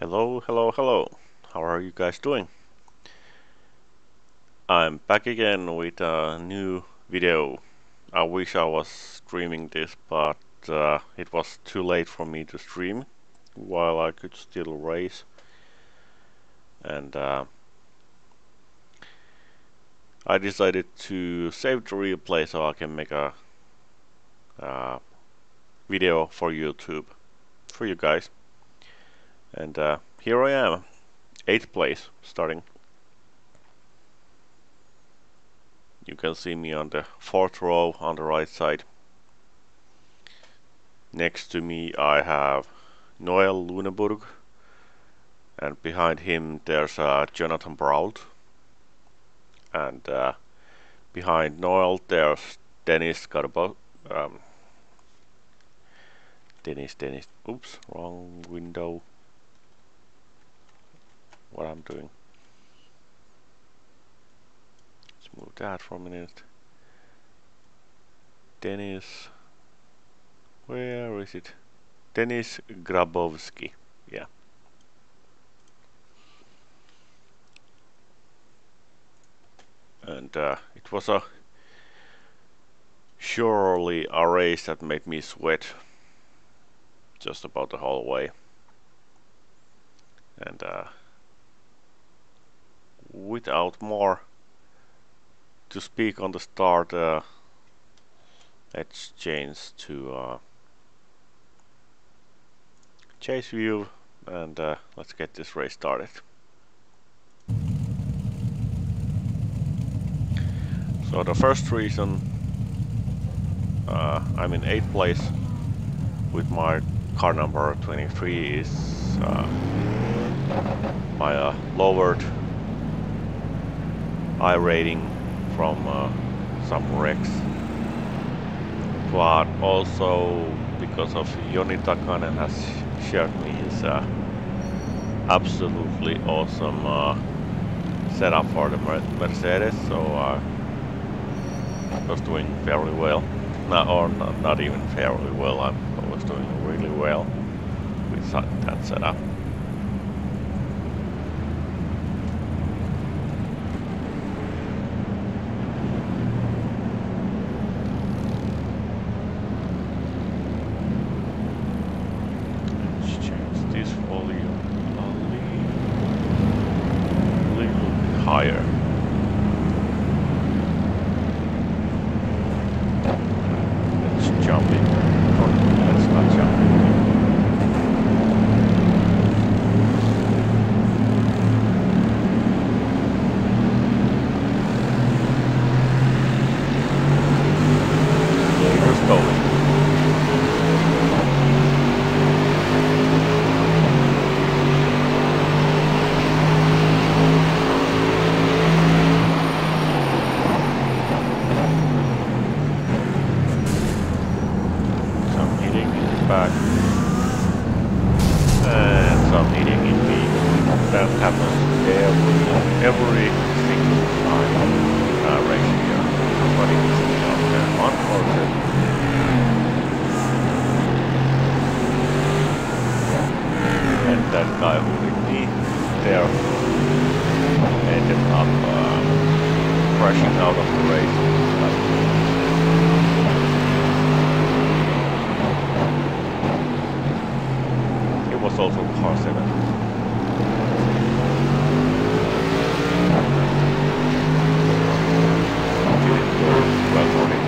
Hello, hello, hello. How are you guys doing? I'm back again with a new video. I wish I was streaming this, but it was too late for me to stream while I could still race. And I decided to save the replay so I can make a video for YouTube for you guys. And here I am, 8th place, starting. You can see me on the 4th row on the right side. Next to me I have Noel Luneburg, and behind him there's Jonathan Brault, and behind Noel there's Dennis Garbo. Dennis. Oops, wrong window. What I'm doing? Let's move that for a minute. Dennis. Where is it? Dennis Grabowski. Yeah. And it was surely a race that made me sweat just about the whole way. And without more to speak on the start, let's change to chase view and let's get this race started. So the first reason I'm in 8th place with my car number 23 is my lowered I rating from some wrecks, but also because of Joni Takanen has shared me his absolutely awesome setup for the Mercedes, so I was doing fairly well. Not even fairly well, I was doing really well with that setup. Let's change this volume a little bit higher. Jumping. Oh, let's not jump. Here's going. Back and some hitting in me. That happens every single time race here. Somebody is out there on or two. And that guy who hit me there ended up crashing out of the race. Was also car 7. Well, sorry.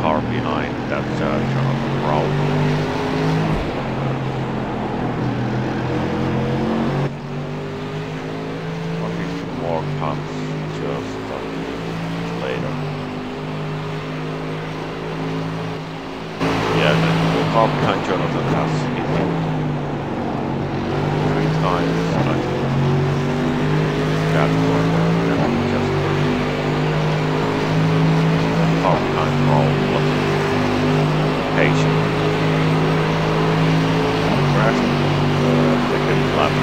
car behind. That's Jonathan Brown. What if more comes just later? Yeah, the car behind Jonathan has hit him 3 times. That one, and just the car behind Brown was patient. Crashed second lap.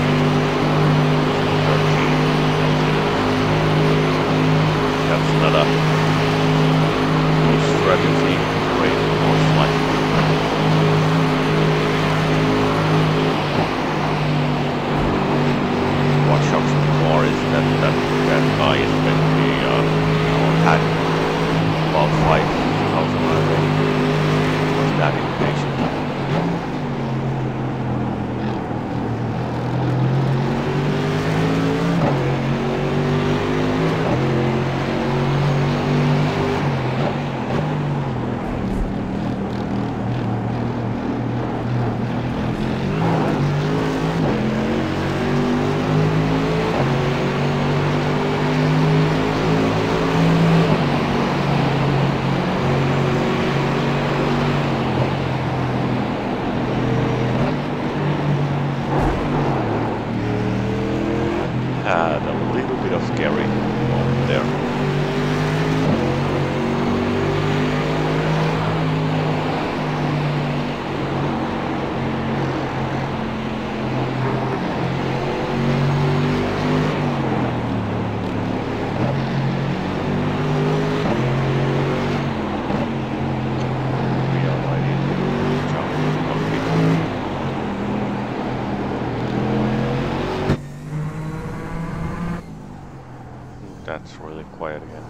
13. That's not a good strategy to race most likely. What shocks me more is that guy is basically had about 5,000 miles. Was that impatient? Had a little bit of scary moment there. We are ready to jump on it. That's really quiet again.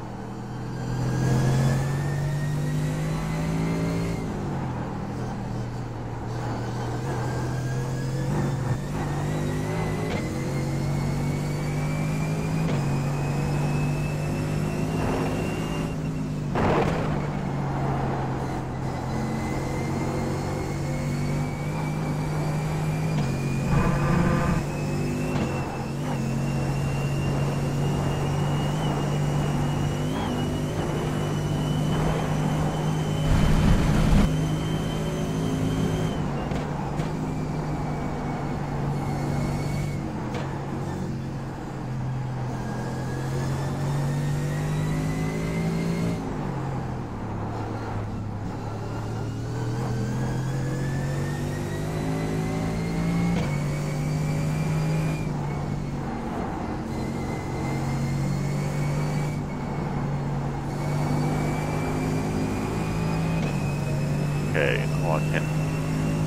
Okay, now I can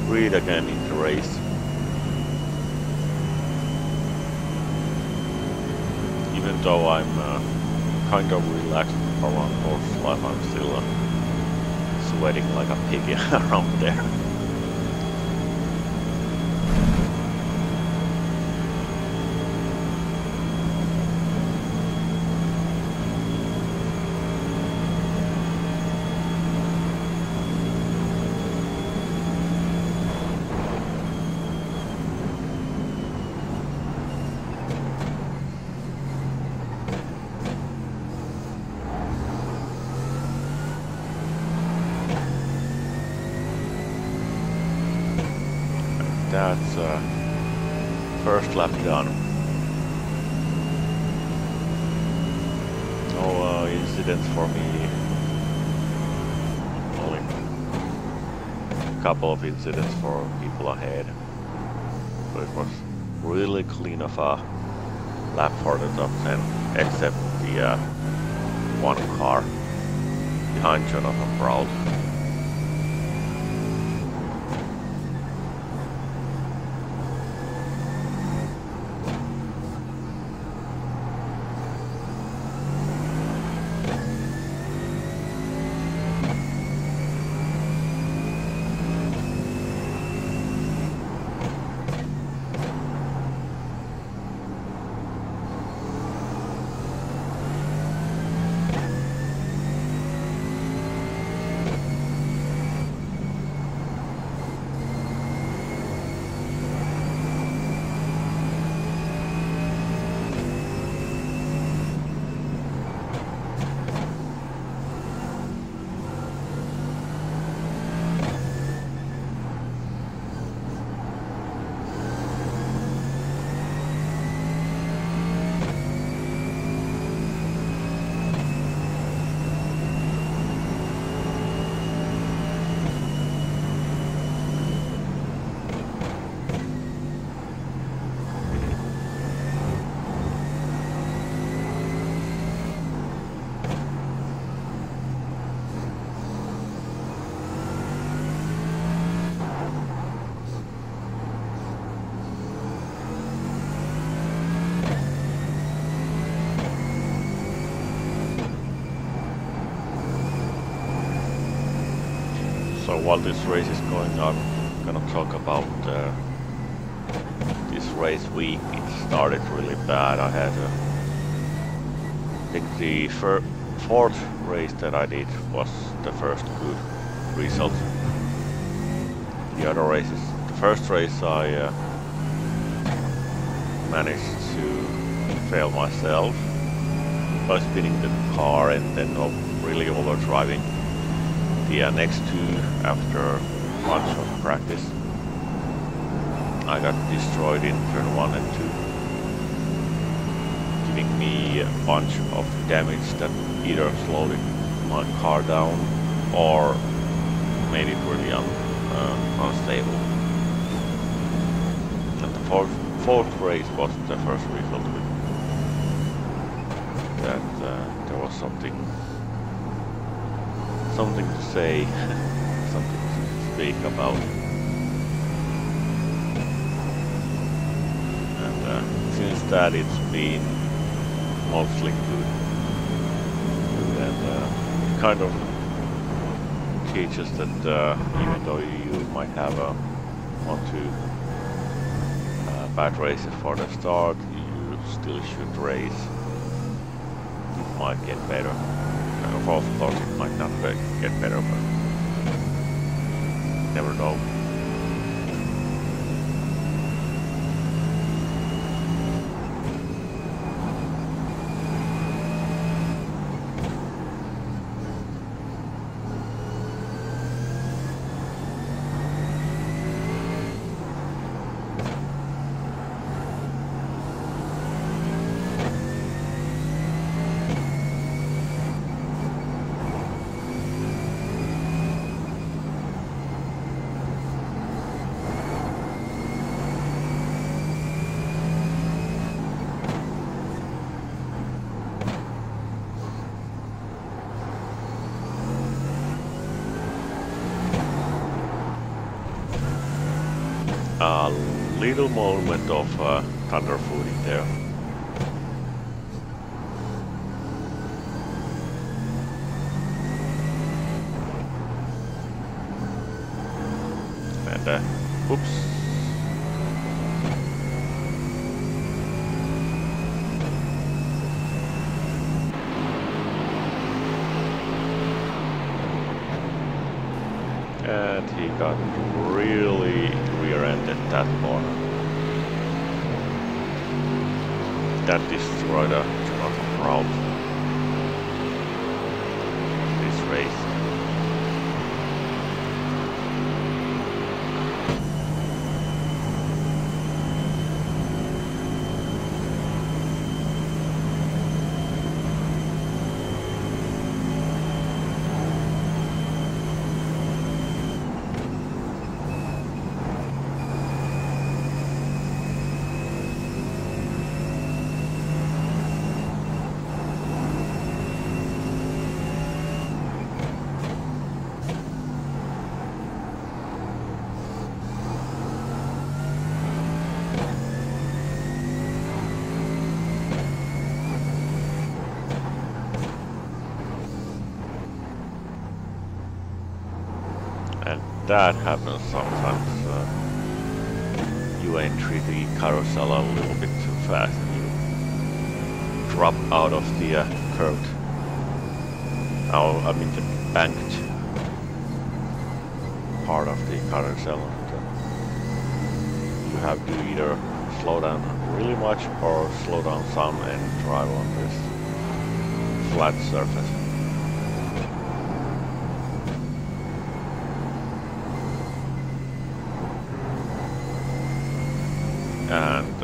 breathe again in the race. Even though I'm kind of relaxed around Nordschleife, I'm still sweating like a pig around there. That's first lap done. No incidents for me. Only a couple of incidents for people ahead. But it was really clean of a lap for the top 10, except the one car behind Jonathan Brown. So while this race is going on, I'm gonna talk about this race week. It started really bad. I had I think the fourth race that I did was the first good result. The other races, the first race I managed to fail myself by spinning the car and then really overdriving. The next two, after a bunch of practice, I got destroyed in turn 1 and 2, giving me a bunch of damage that either slowed my car down or made it really unstable. And the fourth race was the first result with that there was something to say, something to speak about. And since that it's been mostly good. And it kind of teaches that even though you might have one or two bad races for the start, you still should race. It might get better. Of course, it might not get better, but never know. A little moment of thunderfooting there. And oops. And he got really rear-ended that corner. That destroyed a Jonathan Proud this race. That happens sometimes. You enter the carousel a little bit too fast and you drop out of the curved, I mean the banked part of the carousel, and you have to either slow down really much or slow down some and drive on this flat surface. And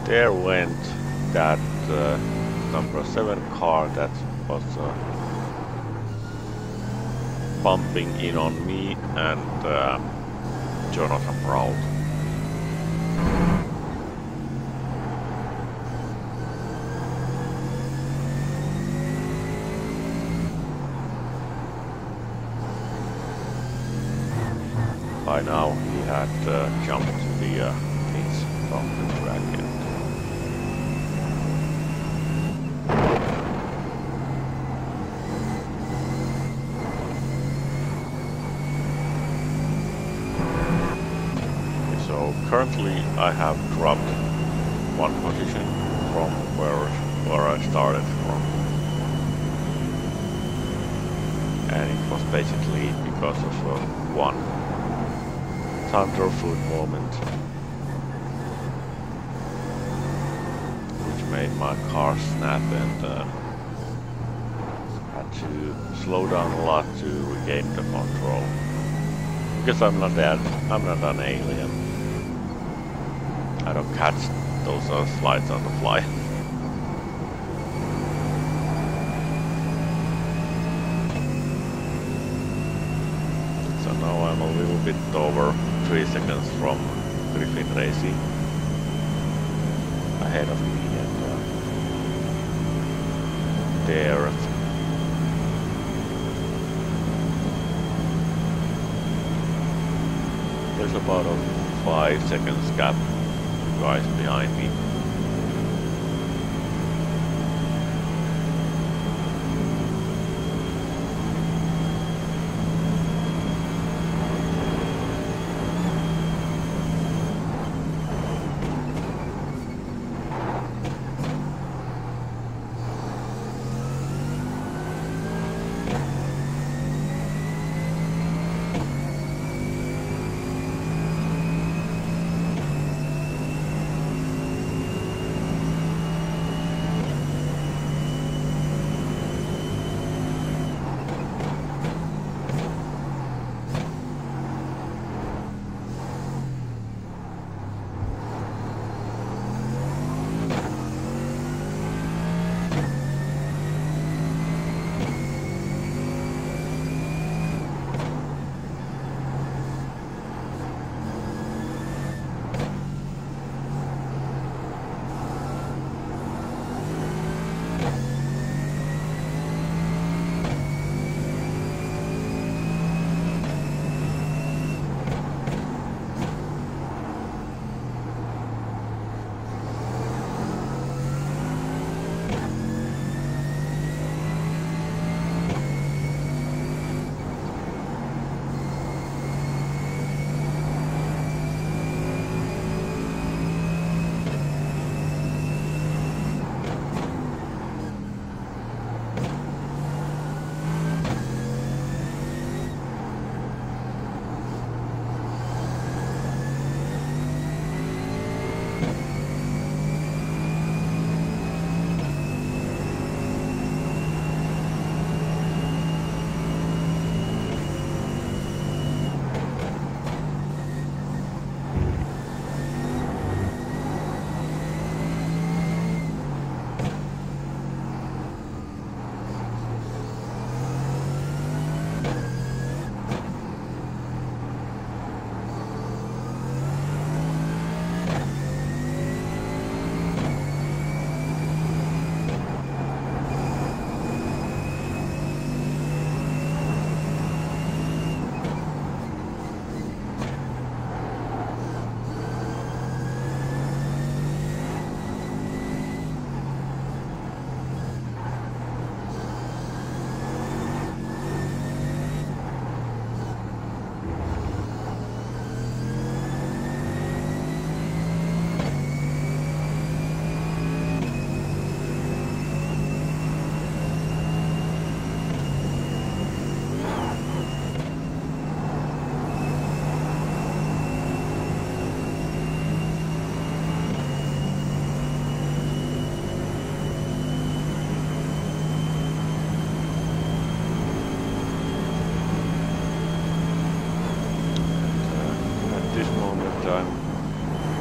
there went that number 7 car that was bumping in on me and Jonathan Proud. By now he had jumped to the gates from the track currently I have dropped one position from where I started from. And it was basically because of one thunderfoot moment, which made my car snap, and had to slow down a lot to regain the control. Because I'm not an alien. I don't catch those slides on the fly. So now I'm a little bit over 3 seconds from Griffin Racing ahead of me, and there. There's about a 5 seconds gap, guys behind me.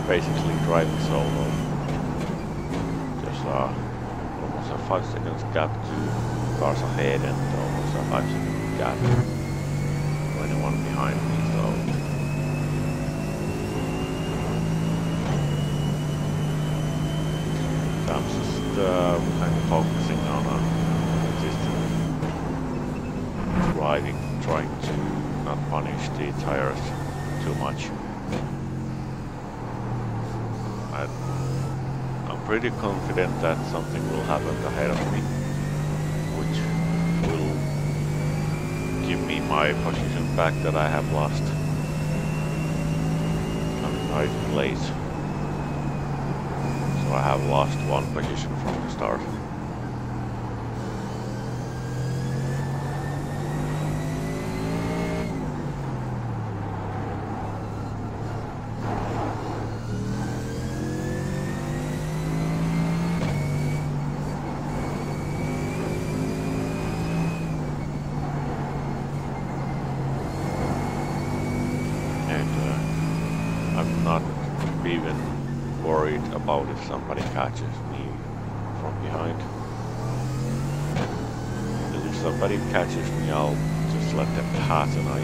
Basically driving solo. There's almost a 5 seconds gap to cars ahead and almost a 5 second gap to anyone behind me. So I'm just kind of focusing on consistent driving, trying to not punish the tires too much. I'm pretty confident that something will happen ahead of me, which will give me my position back that I have lost. Coming right place. So I have lost one position from the start. I'm not even worried about if somebody catches me from behind. Because if somebody catches me, I'll just let them pass, and I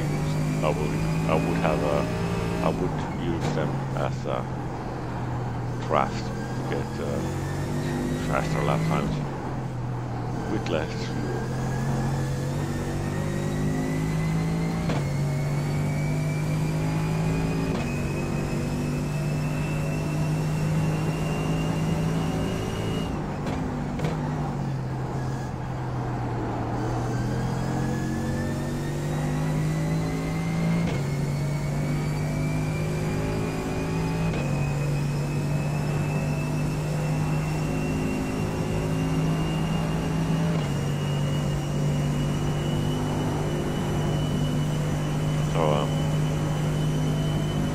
would use them as a draft to get faster lap times with less fuel.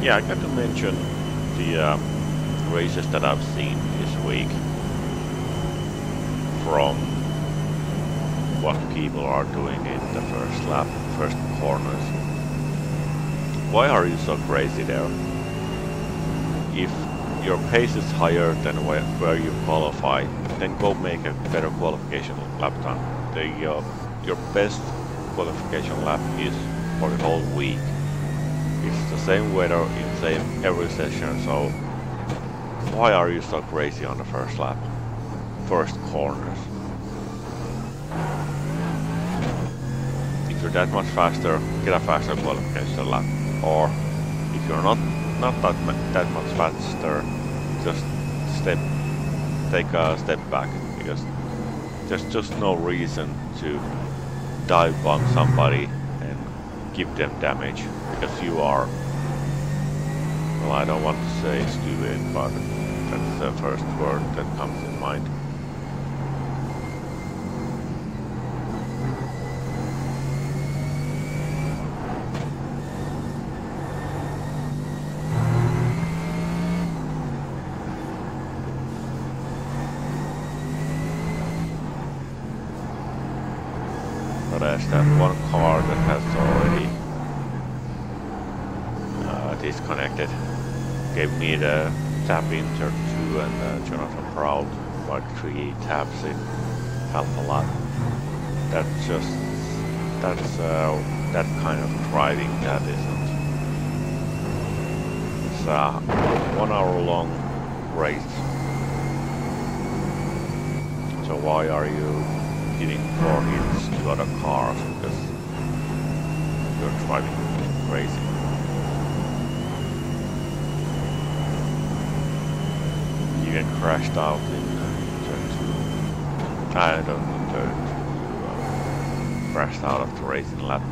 Yeah, I got to mention the races that I've seen this week from what people are doing in the first lap, first corners. Why are you so crazy there? If your pace is higher than where you qualify, then go make a better qualification lap time. Your best qualification lap is for the whole week. It's the same weather in every session, so why are you so crazy on the first lap? First corners. If you're that much faster, get a faster qualification lap. Or if you're not that much faster, just take a step back, because there's just no reason to dive bomb somebody and give them damage. Because you are, well, I don't want to say stupid, but that's the first word that comes in mind. But there's that one car that has already disconnected. Gave me the tap in turn 2 and Jonathan Proud like 3 taps in help a lot. That's that kind of driving that isn't. It's a 1 hour long race. So why are you hitting 4 hits to other cars? Because you're driving crazy. Get crashed out in turn 2. I don't know, turn 2. Crashed out of the race in lap 2.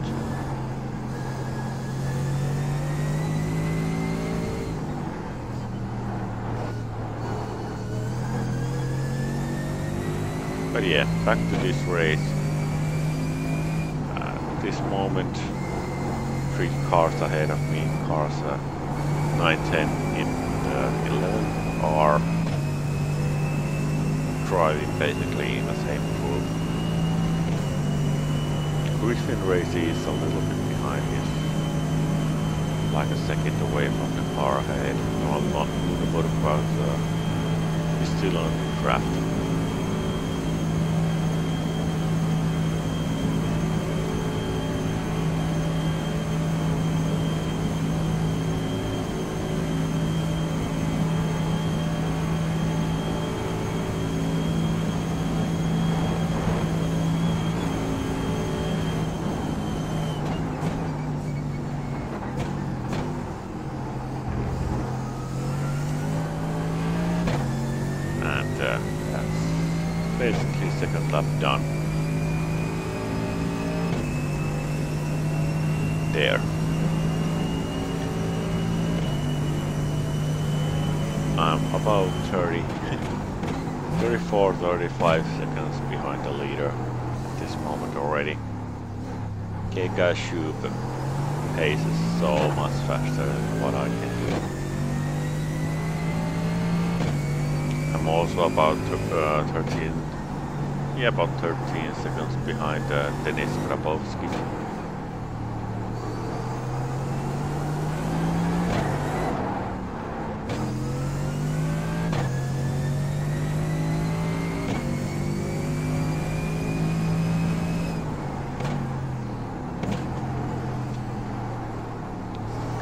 But yeah, back to this race. At this moment, 3 cars ahead of me, cars 9, 10, and 11 are driving basically in the same group. Griffin race is a little bit behind, he's like a second away from the car ahead. No, not Nurburgring, but he's still on the draft. Basically second lap done. There. about 34-35 seconds behind the leader at this moment already. Keikashub pace is so much faster than what I can do. I'm also about 13 seconds behind Denis Grabowski.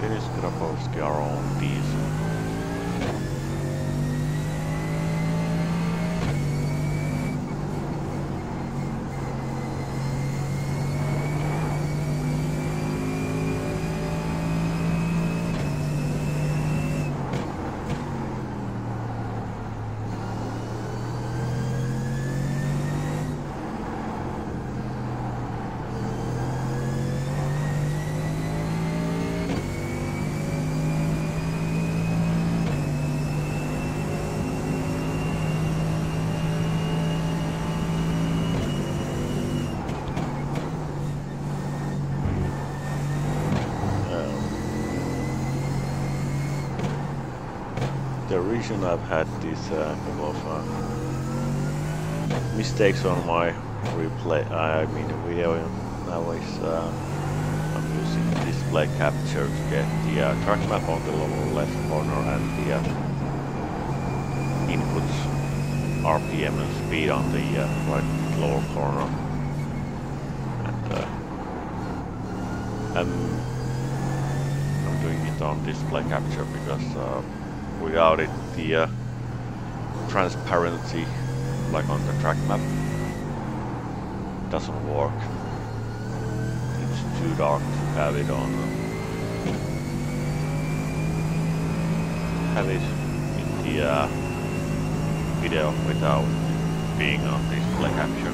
Denis Grabowski are on diesel. The reason I've had this couple of mistakes on my video now is I'm using display capture to get the track map on the lower left corner and the inputs RPM and speed on the right lower corner. And I'm doing it on display capture because without it, the transparency, like on the track map, doesn't work. It's too dark to have it on. Have it in the video without being on display capture.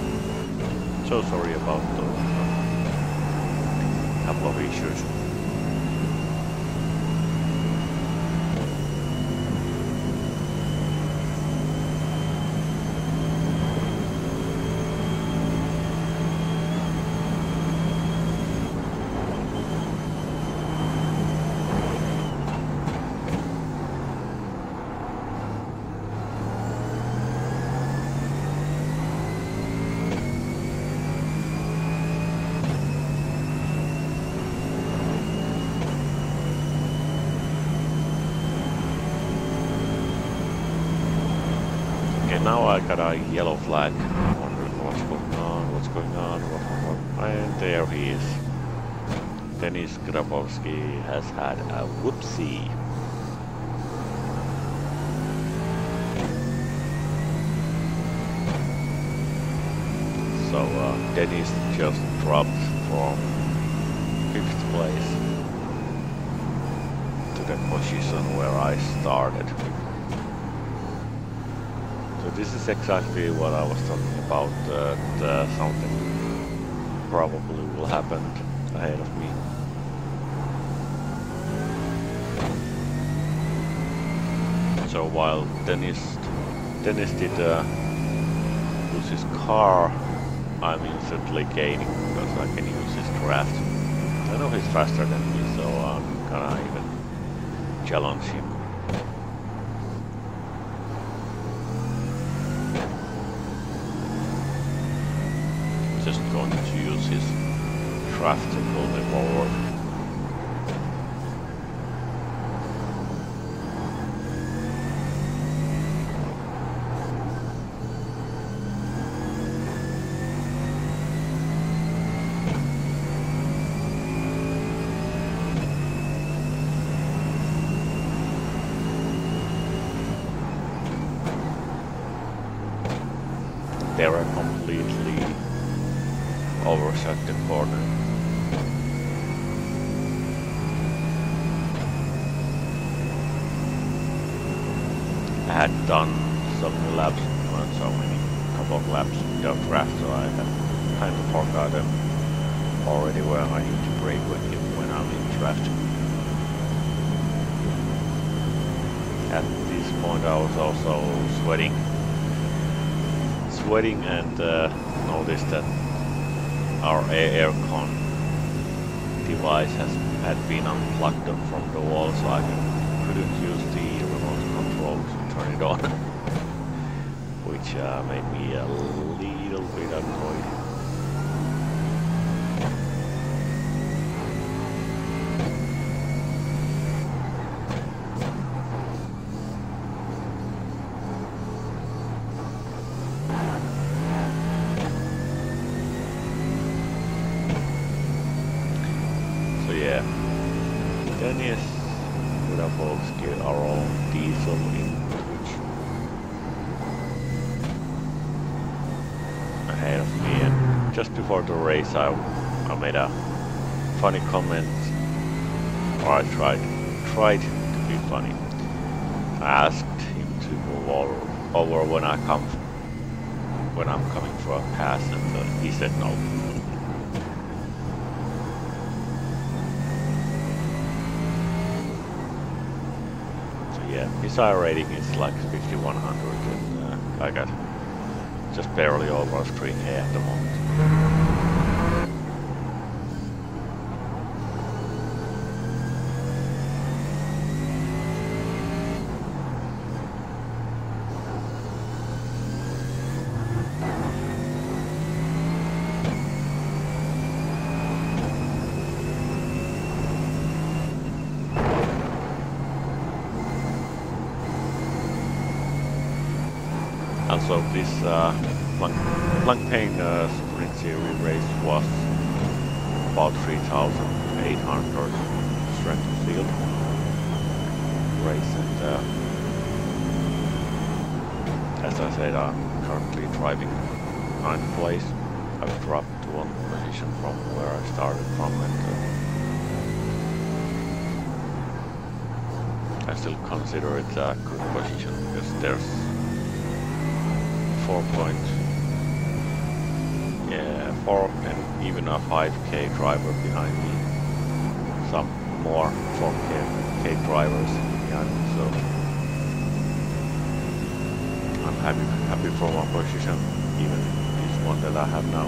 So sorry about those couple of issues. Now I got a yellow flag, wondering what's going on, and there he is. Denis Grabowski has had a whoopsie. So Denis just dropped from 5th place to the position where I started. So this is exactly what I was talking about, that something probably will happen ahead of me. So while Dennis did use his car, I'm instantly gaining because I can use his draft. I know he's faster than me, so I'm gonna even challenge him. Just going to use his draft to pull me forward. They were completely overshot the corner. I had done so many laps, couple of laps without draft, so I had kind of forgotten already where I need to brake when I'm in draft. At this point I was also sweating and noticed that our aircon device had been unplugged from the wall, so I couldn't use the remote control to turn it on, which made me a little bit annoyed. Then yes, would have folks get our own diesel in which ahead of me, and just before the race I made a funny comment, or I tried to be funny. I asked him to move over when I'm coming for a pass, and he said no. Yeah, his I rating is like 5100 and I got just barely over 3K at the moment. And so this Blancpain Sprint Series race was about 3,800 strength of field race, and as I said, I'm currently driving 9th place. I've dropped to 1 position from where I started from, and I still consider it a good position because there's 4 and even a 5K driver behind me. Some more 4K drivers behind me, so I'm happy for my position, even this one that I have now.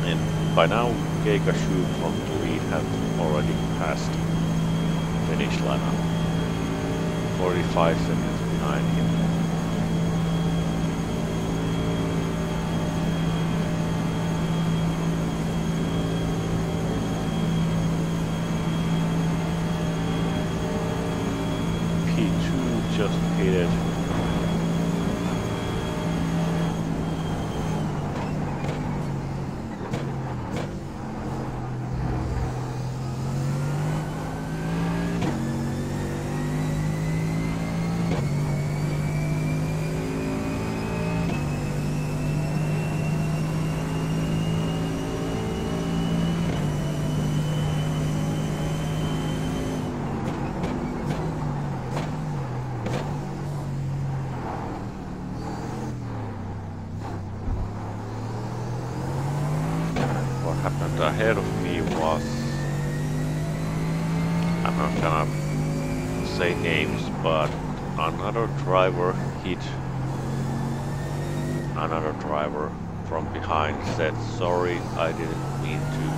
And by now, Keika Shu from the lead have already passed finish line. I'm 45 seconds behind him. Just hit it. Happened ahead of me was, I'm not gonna say names, but another driver hit another driver from behind, said sorry, I didn't mean to,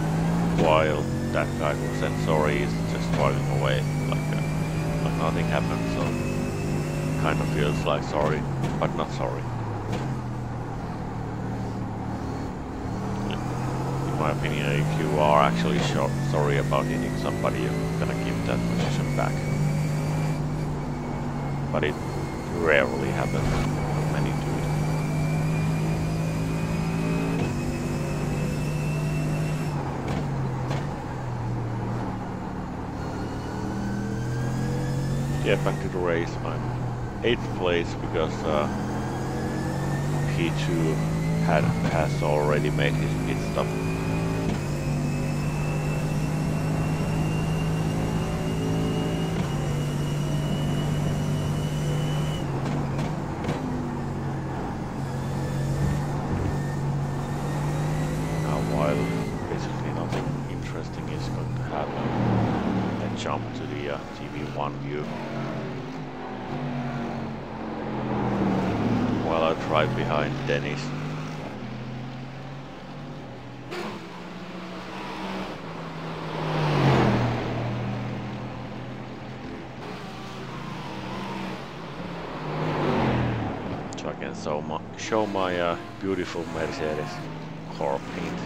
while that guy who said sorry is just driving away like nothing happened, so kind of feels like sorry, but not sorry. In my opinion, if you are actually sorry about hitting somebody, you're gonna give that position back. But it rarely happens. Many do it. Yeah, back to the race. I'm 8th place because P2 has already made his pit stop. jump to the TV1 view. While I drive behind Dennis. So I can show my beautiful Mercedes core paint.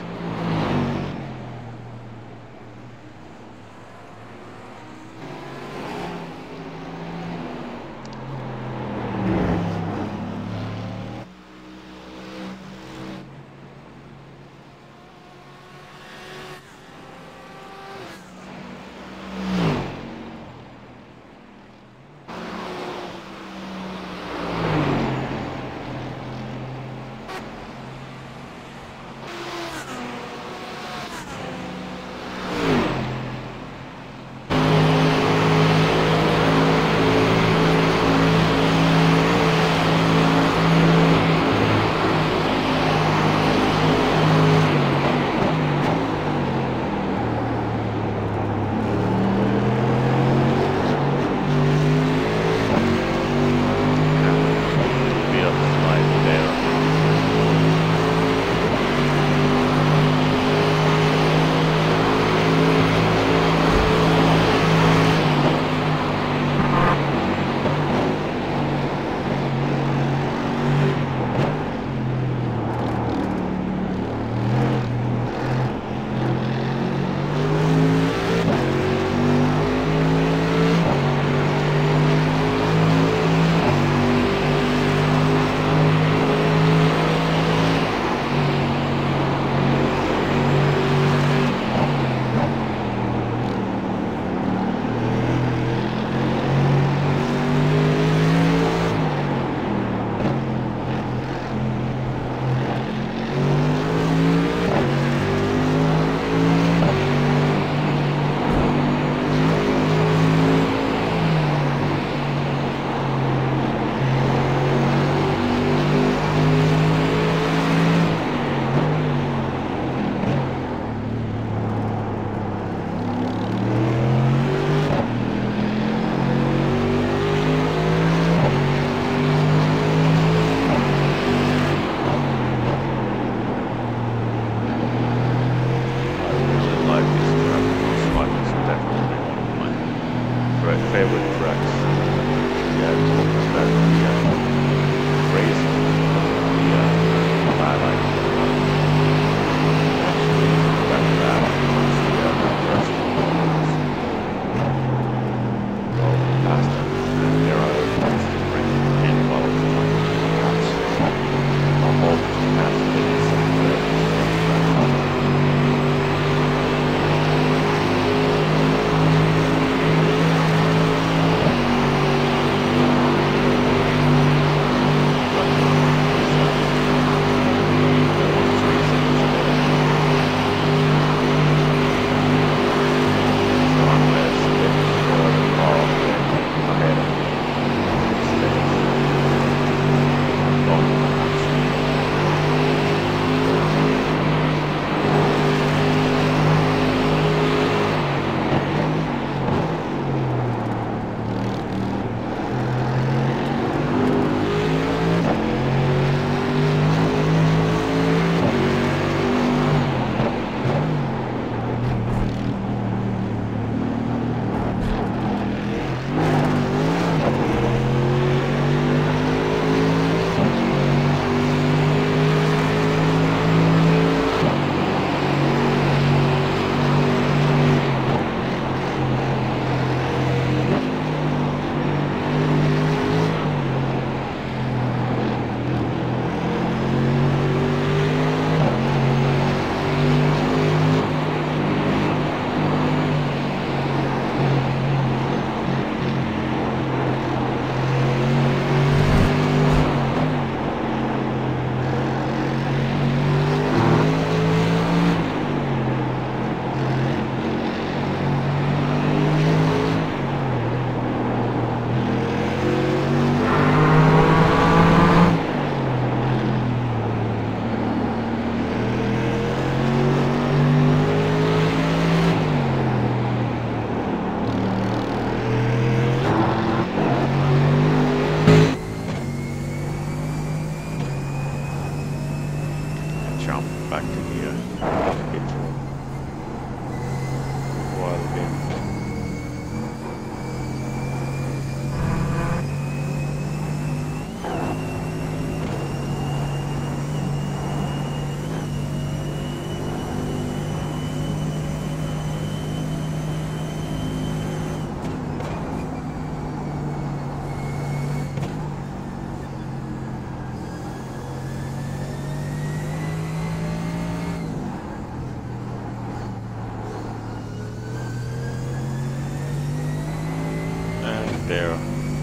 there,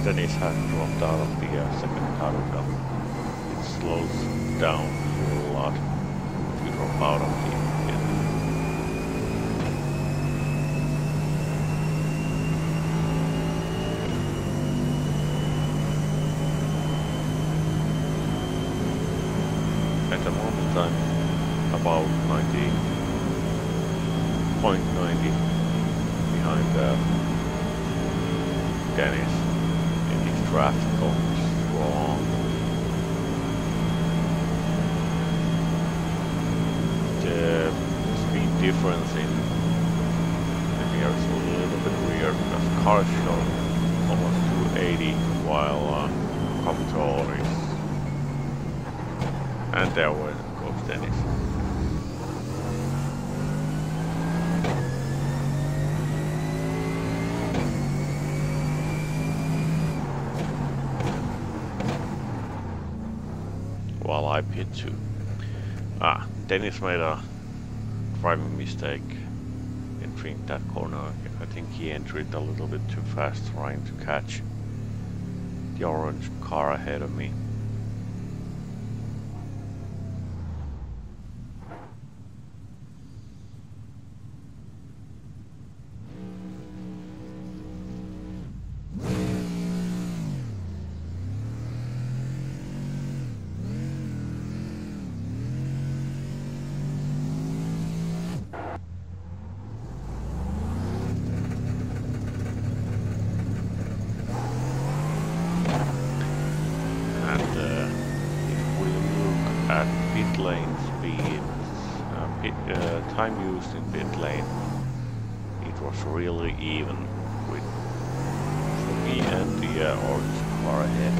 Dennis has dropped out of the second carousel. It slows down a lot if you drop out of the At the moment I'm about 90.90 behind Dennis in his traffic going strong. The speed difference in here is a little bit weird because cars show almost 280 while control is. And there goes Dennis. While I pit too. Dennis made a driving mistake entering that corner. I think he entered a little bit too fast trying to catch the orange car ahead of me. Pit lane speed, time used in pit lane, it was really even with me and the orange car ahead.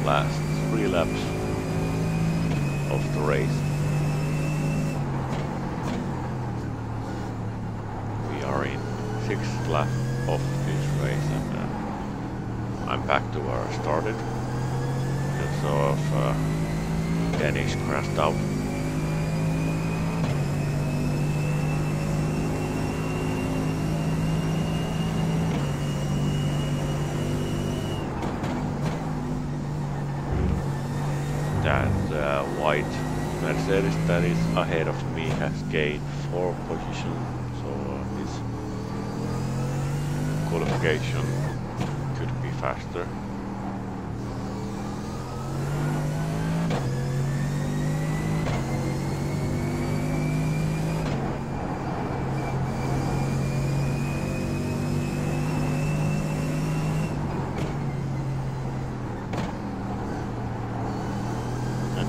Last 3 laps of the race. We are in 6th lap of this race and I'm back to where I started. Because of Dennis crashed out. That white Mercedes that is ahead of me has gained 4 positions, so his qualification could be faster.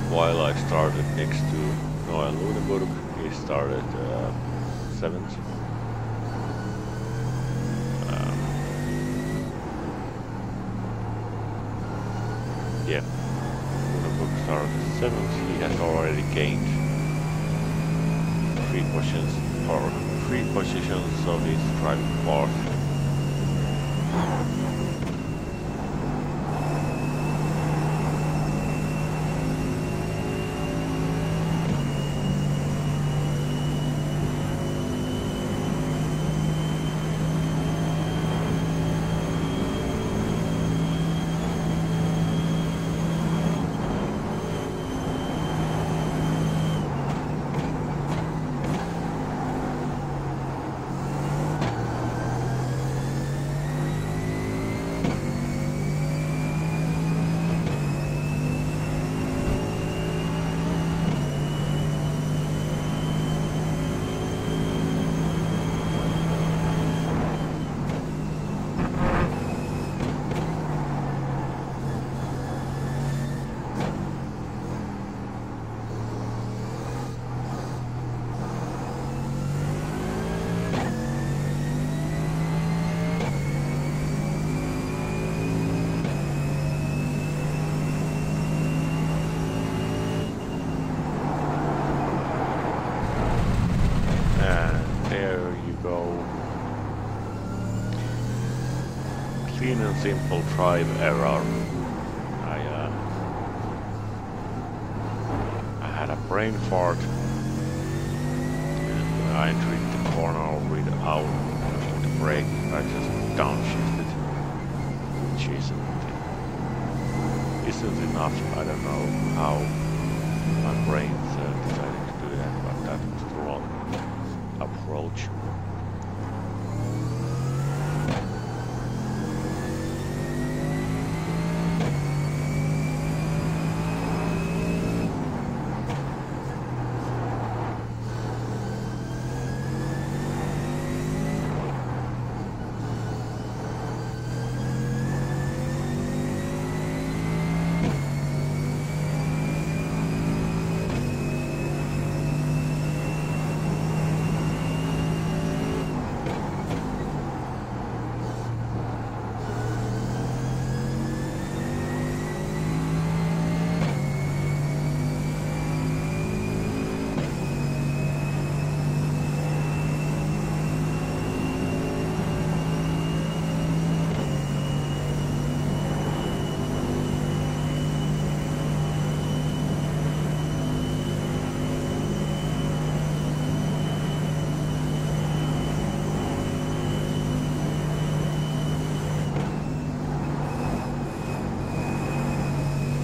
While I started next to Noah Nurburgring, he started 7th. Yeah, Nurburgring started 7th. He has already gained 3 positions, so he's driving 4th. plain and simple drive error. I had a brain fart and I entered the corner without pushing the brake. I just downshifted, which isn't enough. I don't know how my brain decided to do that, but that was the wrong approach.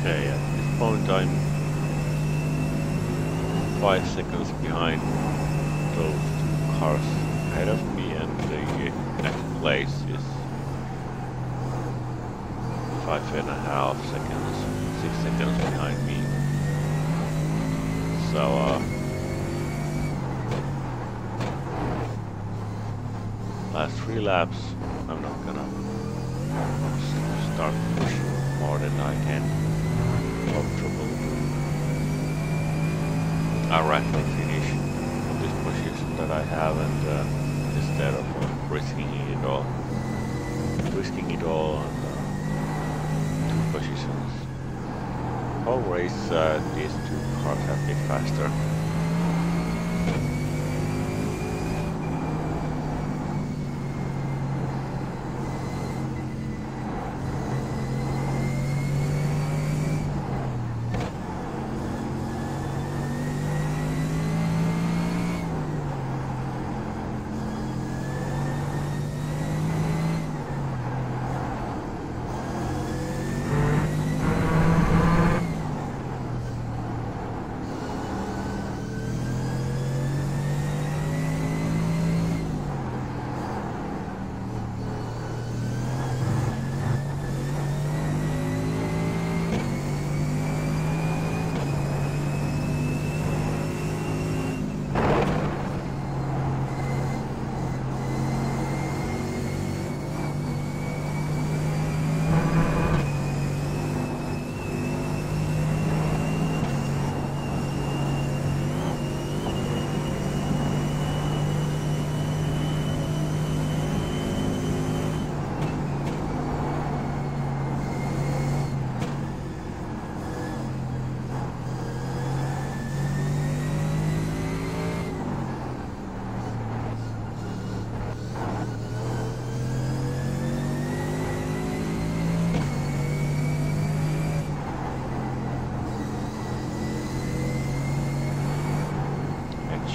Okay, at this point I'm 5 seconds behind those two cars ahead of me, and the next place is 5.5 seconds, 6 seconds behind me. So last 3 laps I'm not gonna start pushing more than I can. Comfortable. I'd rather finish on this position that I have, and instead of risking it all on 2 positions. Whole race, these 2 cars have been faster.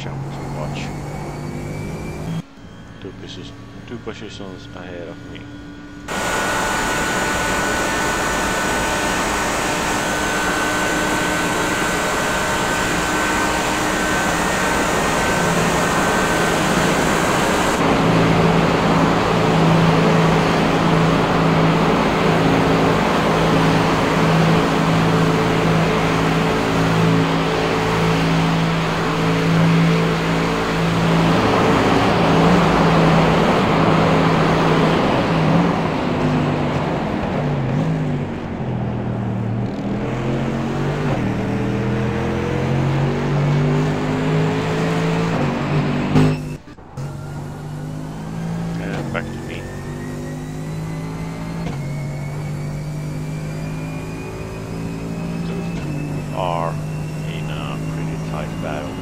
Jump to watch. 2 positions ahead of me. Back to me. Those 2 are in a pretty tight battle.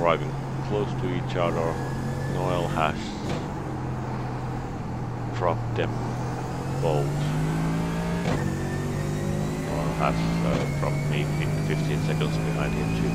driving close to each other. Noel has dropped them both. Noel has dropped me 15 seconds behind him too.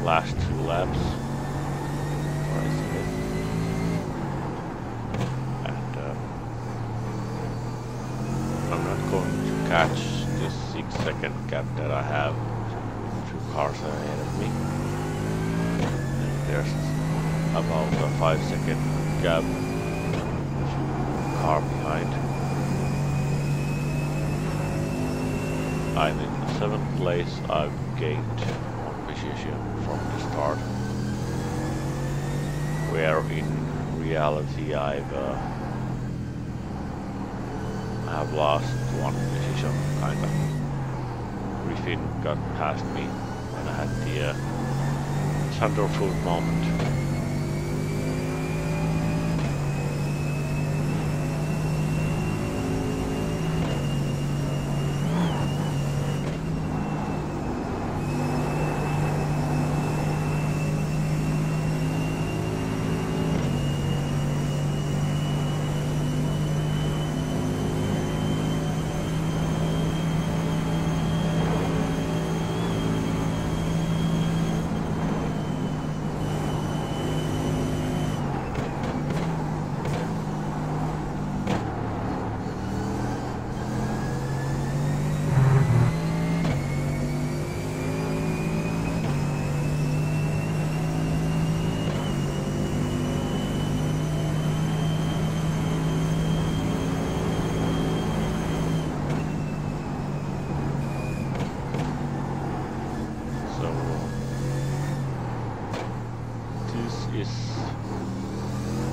Last 2 laps. And I'm not going to catch this 6-second gap that I have 2 cars ahead of me. And there's about a 5-second gap 2 car behind. I'm in 7th place. I've gained from the start, where in reality I've lost 1 position, kinda. Griffin got past me when I had the Thunderfoot moment.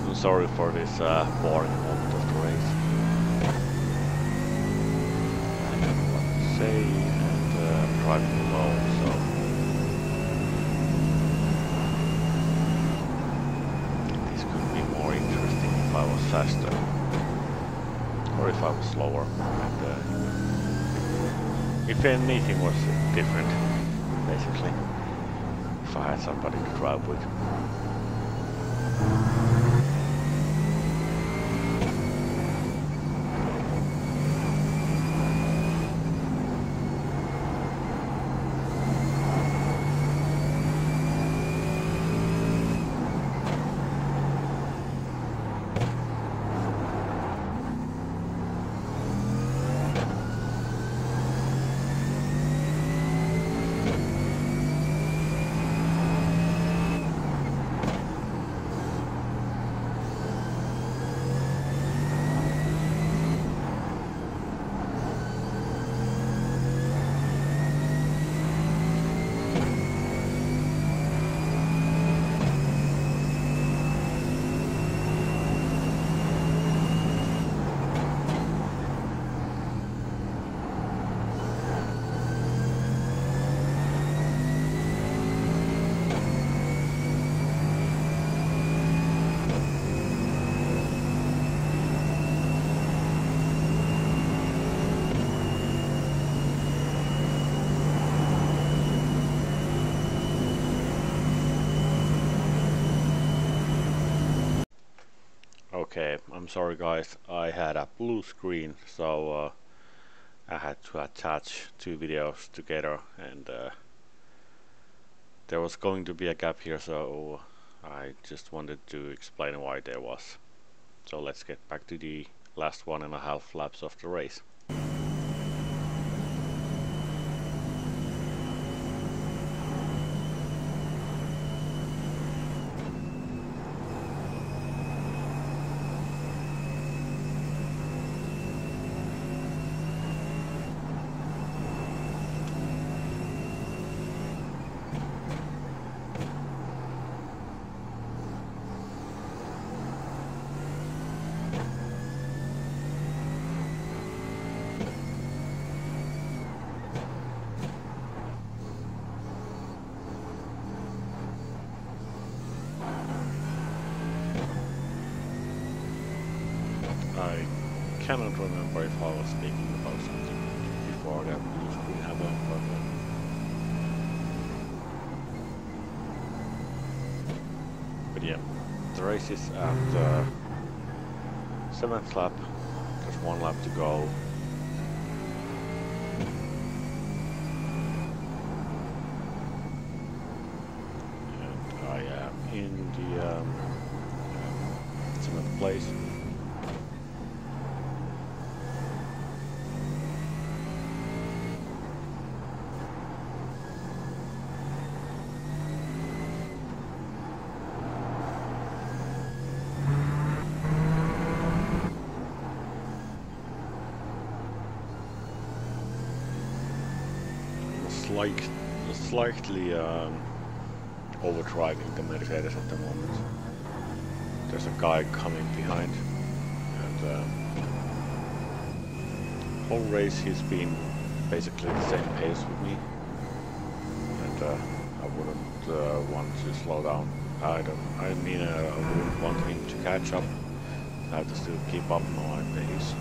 I'm sorry for this boring moment of the race. I don't know what to say, and driving low, so this could be more interesting if I was faster, or if I was slower, and if anything was different, basically, if I had somebody to drive with. Okay, I'm sorry guys, I had a blue screen, so I had to attach 2 videos together, and there was going to be a gap here, so I just wanted to explain why there was. So let's get back to the last 1.5 laps of the race. cannot remember if I was speaking about something before that usually happen, but yeah, the race is at 7th lap. There's 1 lap to go. And I am in the 7th place. Slightly overdriving the Mercedes at the moment. There's a guy coming behind, and whole race he's been basically the same pace with me, and I wouldn't want to slow down. I wouldn't want him to catch up. I have to still keep up my pace.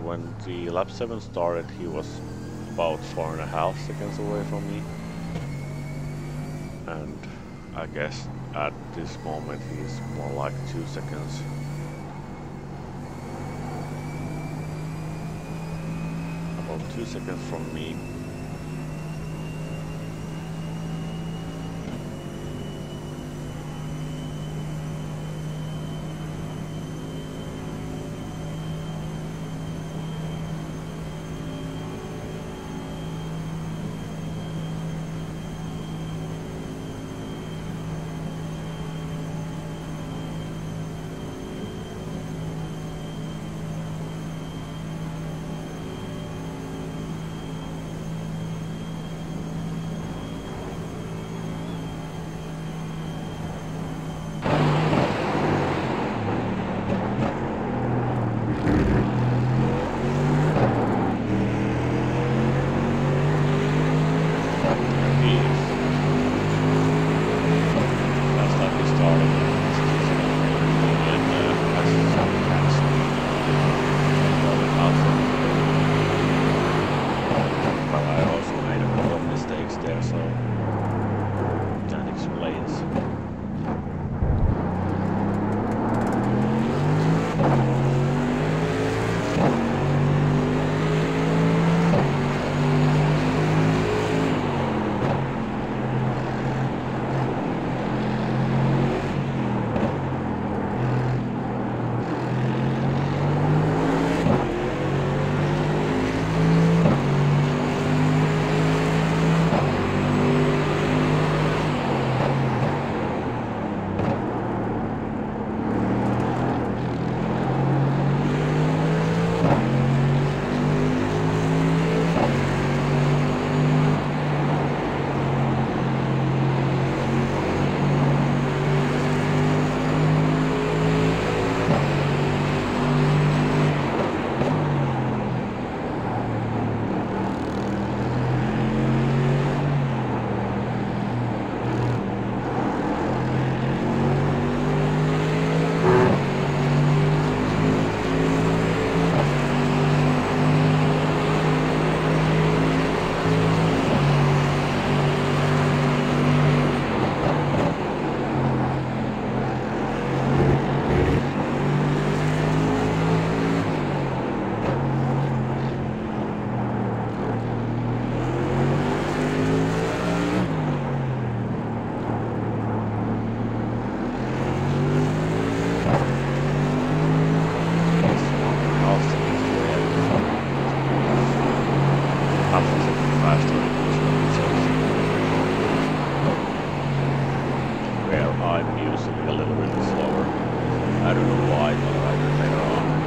When the lap 7 started, he was about 4.5 seconds away from me, and I guess at this moment he's more like 2 seconds. About 2 seconds from me.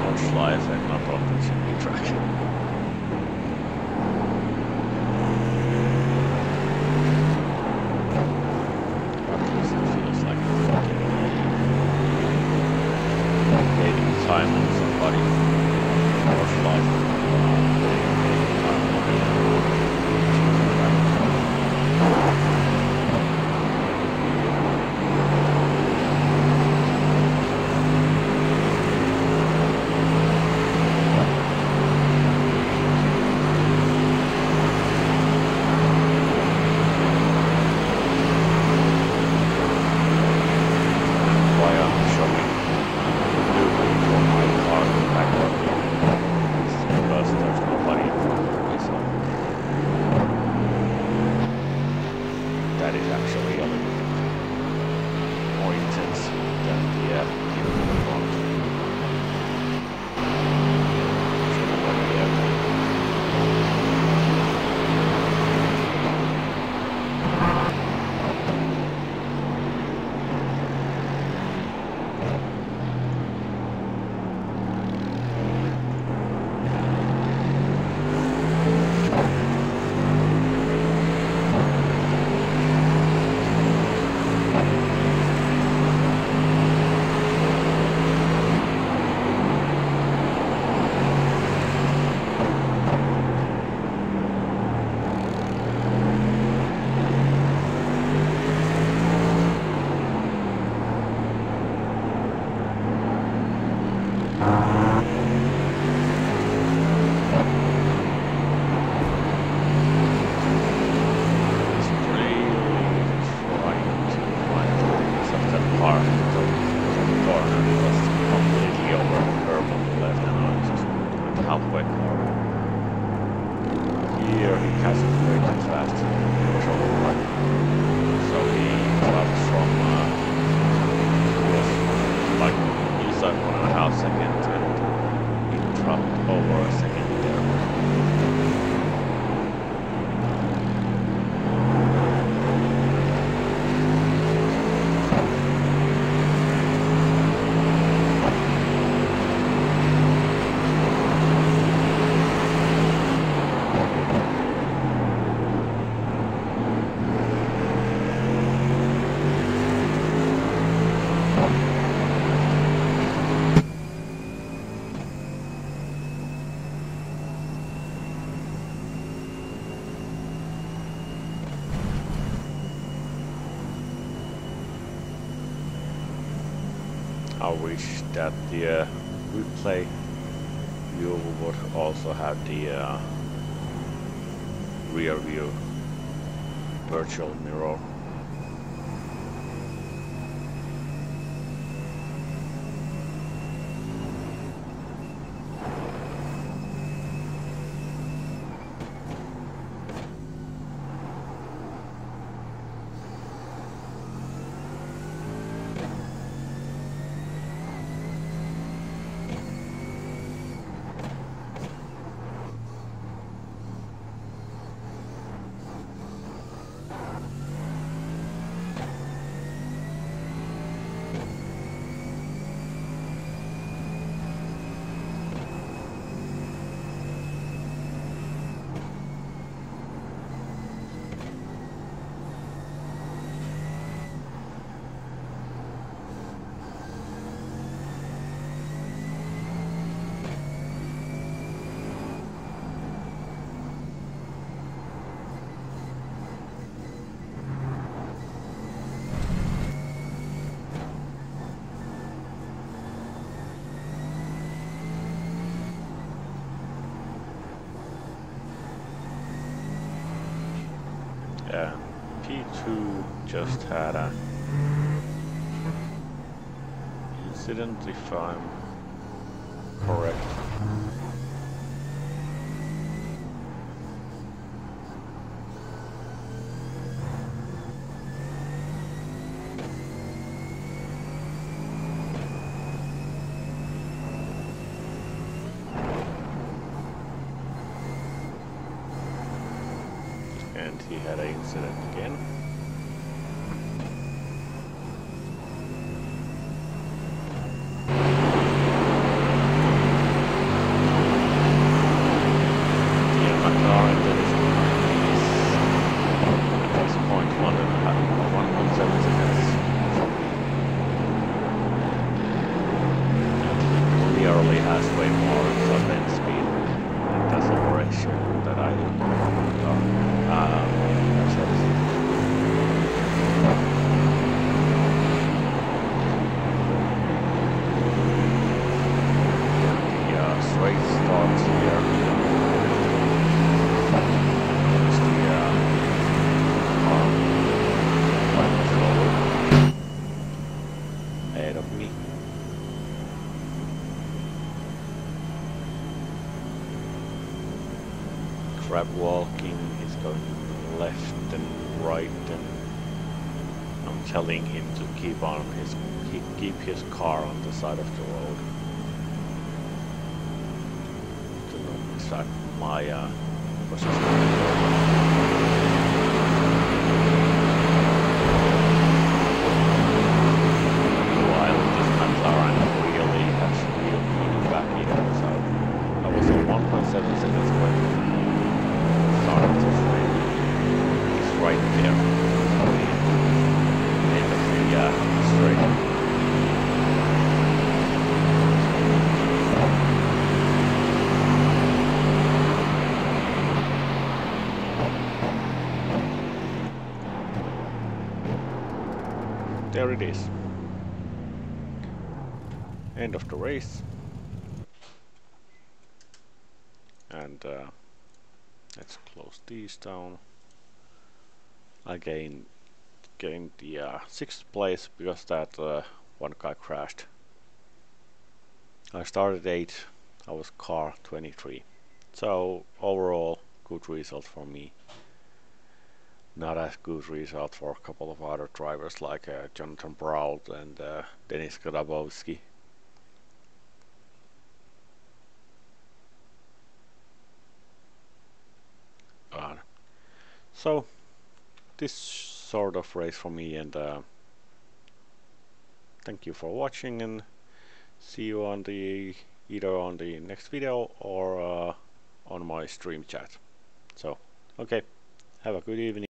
Nordschleife and not on the GT track. At least it feels like it. halfway car. Here he catches way too fast. So he drops from was like inside 1.5 seconds and he dropped over a second there. I wish that the replay view would also have the rear view virtual mirror. P2 just had a incident, if I'm correct. And he had an incident again. Crab walking, he's going left and right, and I'm telling him to keep his car on the side of the road. To not distract my position. There it is. End of the race. And let's close these down. I gained the 6th place because that one guy crashed. I started 8th. I was car 23. So overall, good result for me. Not as good result for a couple of other drivers like Jonathan Brault and Denis Grabowski. So this sort of race for me, and thank you for watching, and see you on the either on the next video or on my stream chat. So okay, have a good evening.